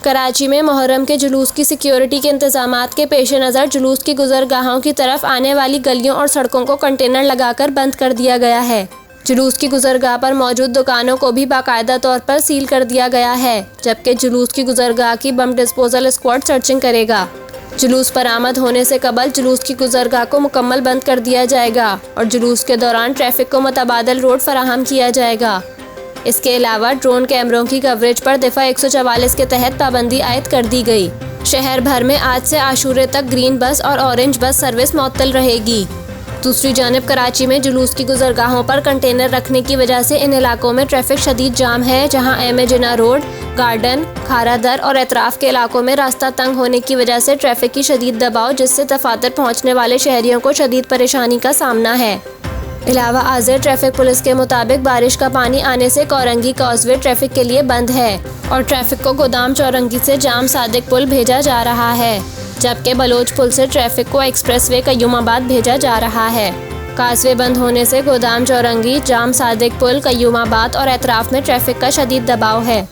कराची में मुहर्रम के जुलूस की सिक्योरिटी के इंतजामात के पेश नज़र जुलूस की गुजरगाहों की तरफ आने वाली गलियों और सड़कों को कंटेनर लगाकर बंद कर दिया गया है। जुलूस की गुजरगाह पर मौजूद दुकानों को भी बाकायदा तौर पर सील कर दिया गया है, जबकि जुलूस की गुजरगाह की बम डिस्पोजल स्क्वाड सर्चिंग करेगा। जुलूस बरामद होने से कबल जुलूस की गुजरगाह को मुकम्मल बंद कर दिया जाएगा और जुलूस के दौरान ट्रैफिक को मुतबादिल रोड फराहम किया जाएगा। इसके अलावा ड्रोन कैमरों की कवरेज पर दफ़ा 144 के तहत पाबंदी आयद कर दी गई। शहर भर में आज से आशूरे तक ग्रीन बस और ऑरेंज बस सर्विस मुअत्तल रहेगी। दूसरी जानिब कराची में जुलूस की गुजरगाहों पर कंटेनर रखने की वजह से इन इलाकों में ट्रैफिक शदीद जाम है, जहां एम जिना रोड, गार्डन, खारा दर और एतराफ़ के इलाकों में रास्ता तंग होने की वजह से ट्रैफिक की शदीद दबाव, जिससे दफातर पहुँचने वाले शहरियों को शदीद परेशानी का सामना है। इलावा आज़िर ट्रैफिक पुलिस के मुताबिक बारिश का पानी आने से कोरंगी कॉजवे ट्रैफिक के लिए बंद है और ट्रैफिक को गोदाम चौरंगी से जाम सादिक पुल भेजा जा रहा है, जबकि बलोच पुल से ट्रैफिक को एक्सप्रेसवे कय्यूमाबाद भेजा जा रहा है। काजवे बंद होने से गोदाम चौरंगी, जाम सादिक पुल, कय्यूमाबाद और एतराफ़ में ट्रैफिक का शदीद दबाव है।